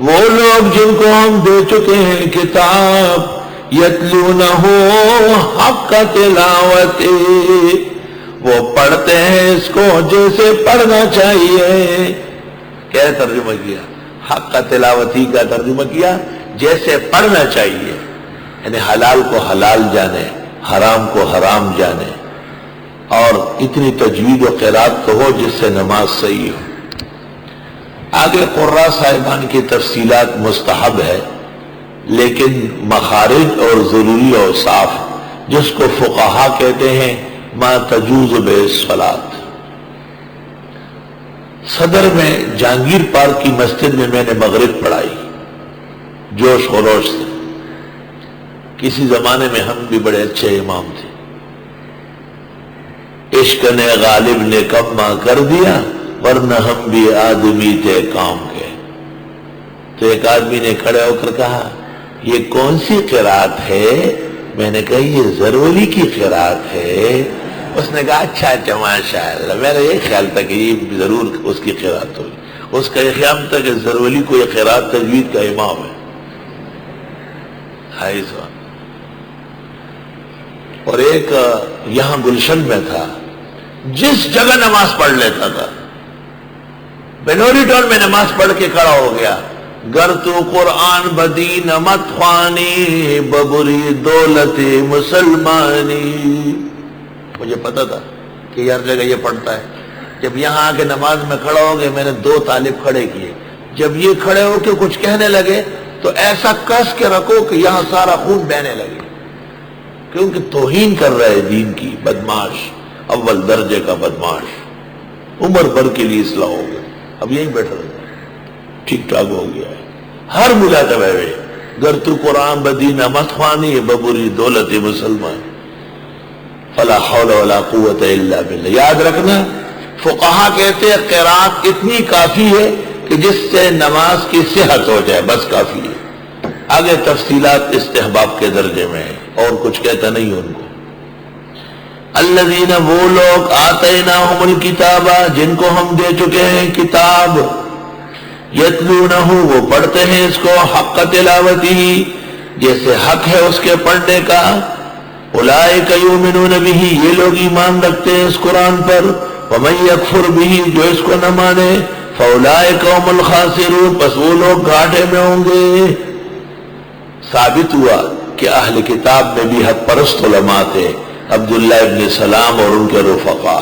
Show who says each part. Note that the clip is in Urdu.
Speaker 1: وہ لوگ جن کو ہم دے چکے ہیں کتاب یتلونہ حق تلاوت، وہ پڑھتے ہیں اس کو جیسے پڑھنا چاہیے. کیا ترجمہ کیا؟ حق تلاوتی کا ترجمہ کیا جیسے پڑھنا چاہیے، یعنی حلال کو حلال جانے، حرام کو حرام جانے، اور اتنی تجوید و قرات تو ہو جس سے نماز صحیح ہو. آگے قراء صاحبان کی تفصیلات مستحب ہے، لیکن مخارج اور ضروری اوصاف جس کو فقہا کہتے ہیں ما تجوز بہ الصلاۃ. صدر میں جہانگیر پارک کی مسجد میں نے مغرب پڑھائی جوش خروش سے. کسی زمانے میں ہم بھی بڑے اچھے امام تھے. عشق نے غالب نے کما کر دیا ورنہ ہم بھی آدمی تھے کام کے. تو ایک آدمی نے کھڑے ہو کر کہا یہ کون سی قرات ہے؟ میں نے کہا یہ زرولی کی قرات ہے. اس نے کہا اچھا اچھا ماشاءاللہ. میرا یہ خیال تھا کہ یہ ضرور اس کی قرات ہوگی. اس کا یہ خیال تھا کہ زرولی کو یہ قرات تجوید کا امام ہے. ہائی سوال. اور ایک یہاں گلشن میں تھا، جس جگہ نماز پڑھ لیتا تھا. بنوری ٹاؤن میں نماز پڑھ کے کھڑا ہو گیا، گر تو قرآن بدین مت خوانی ببری دولت مسلمانی. مجھے پتا تھا کہ ہر جگہ یہ پڑھتا ہے. جب یہاں آ کے نماز میں کھڑا ہو گئے، میں نے 2 طالب کھڑے کیے. جب یہ کھڑے ہو کے کچھ کہنے لگے تو ایسا کس کے رکھو کہ یہاں سارا خون بہنے لگے، کیونکہ توہین کر رہے دین کی. بدماش، اول درجے کا بدماش. عمر بھر کے لیے اصلاح ہو گیا، اب یہیں بیٹھا رہا، ٹھیک ٹھاک ہو گیا ہے. ہر ملاقہ ہے گر تو قرآن بدین مت خوانی ببری دولت مسلمان فلا حول ولا قوت الا باللہ. یاد رکھنا فقہا کہتے ہیں قرات اتنی کافی ہے کہ جس سے نماز کی صحت ہو جائے، بس کافی ہے. آگے تفصیلات استحباب کے درجے میں ہے، اور کچھ کہتا نہیں ان کو. الذین وہ لوگ آتیناہم الکتاب جن کو ہم دے چکے ہیں کتاب، یتلونہ وہ پڑھتے ہیں اس کو حق تلاوتی جیسے حق ہے اس کے پڑھنے کا. اولئک یؤمنون بہ یہ لوگ ایمان رکھتے ہیں اس قرآن پر. ومن یکفر بہ جو اس کو نہ مانے فاولئک هم الخاسرون پس وہ لوگ گھاٹے میں ہوں گے. ثابت ہوا کہ اہل کتاب میں بھی حق پرست علماء تھے، عبداللہ ابن سلام اور ان کے رفقا.